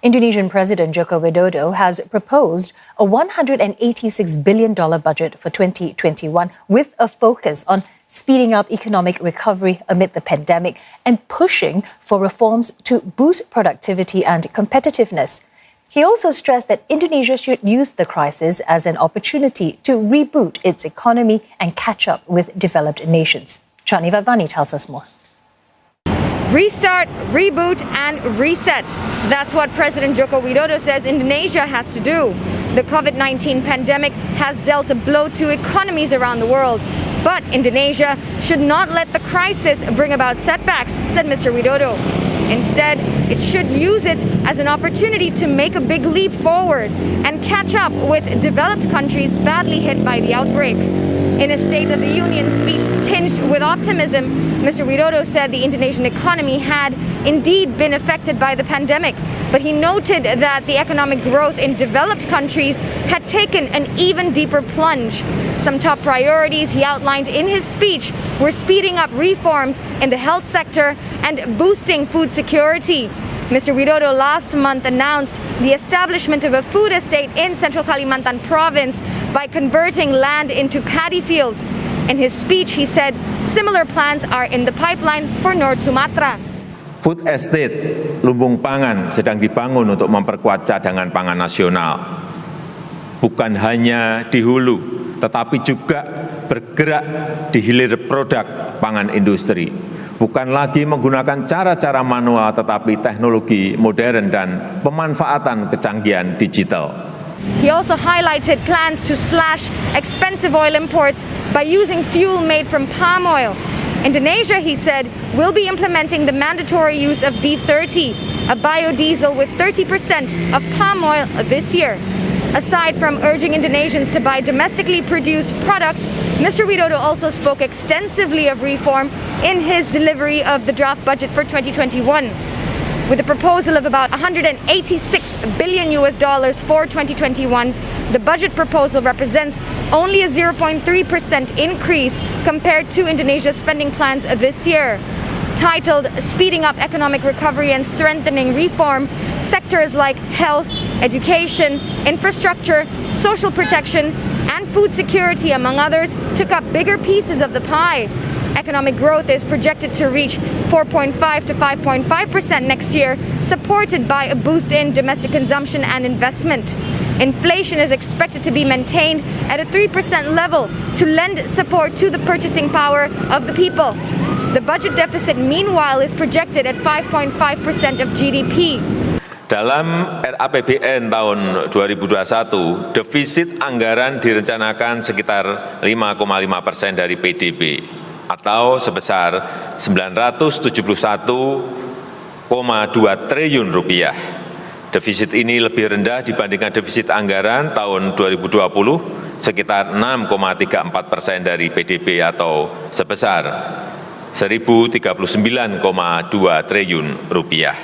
Indonesian President Joko Widodo has proposed a $186 billion budget for 2021 with a focus on speeding up economic recovery amid the pandemic and pushing for reforms to boost productivity and competitiveness. He also stressed that Indonesia should use the crisis as an opportunity to reboot its economy and catch up with developed nations. Chandni Vadvani tells us more. Restart, reboot and reset. That's what President Joko Widodo says Indonesia has to do. The COVID-19 pandemic has dealt a blow to economies around the world. But Indonesia should not let the crisis bring about setbacks, said Mr. Widodo. Instead, it should use it as an opportunity to make a big leap forward and catch up with developed countries badly hit by the outbreak. In a State of the Union speech tinged with optimism, Mr. Widodo said the Indonesian economy had indeed been affected by the pandemic, but he noted that the economic growth in developed countries had taken an even deeper plunge. Some top priorities he outlined in his speech were speeding up reforms in the health sector and boosting food security. Mr. Widodo last month announced the establishment of a food estate in Central Kalimantan province by converting land into paddy fields. In his speech, he said similar plans are in the pipeline for North Sumatra. Food estate lumbung pangan sedang dibangun untuk memperkuat cadangan pangan nasional. Bukan hanya di hulu, tetapi juga bergerak di hilir produk pangan industri. Bukan lagi menggunakan cara-cara manual, tetapi teknologi modern dan pemanfaatan kecanggihan digital. He also highlighted plans to slash expensive oil imports by using fuel made from palm oil. Indonesia, he said, will be implementing the mandatory use of B30, a biodiesel with 30% of palm oil this year. Aside from urging Indonesians to buy domestically produced products, Mr. Widodo also spoke extensively of reform in his delivery of the draft budget for 2021. With a proposal of about $186 billion for 2021, the budget proposal represents only a 0.3% increase compared to Indonesia's spending plans this year. Titled Speeding Up Economic Recovery and Strengthening Reform, sectors like health, education, infrastructure, social protection, and food security, among others, took up bigger pieces of the pie. Economic growth is projected to reach 4.5 to 5.5% next year, supported by a boost in domestic consumption and investment. Inflation is expected to be maintained at a 3% level to lend support to the purchasing power of the people. The budget deficit, meanwhile, is projected at 5.5% of GDP. Dalam RAPBN tahun 2021, defisit anggaran direncanakan sekitar 5,5% dari PDB atau sebesar 971,2 triliun rupiah. Defisit ini lebih rendah dibandingkan defisit anggaran tahun 2020 sekitar 6,34% dari PDB atau sebesar 1.039,2 triliun rupiah.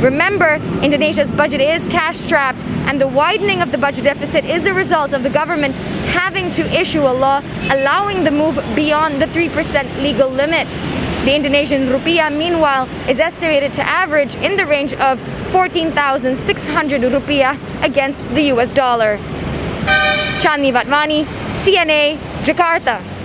Remember, Indonesia's budget is cash-strapped, and the widening of the budget deficit is a result of the government having to issue a law allowing the move beyond the 3% legal limit. The Indonesian rupiah, meanwhile, is estimated to average in the range of 14,600 rupiah against the US dollar. Chandni Vadvani, CNA, Jakarta.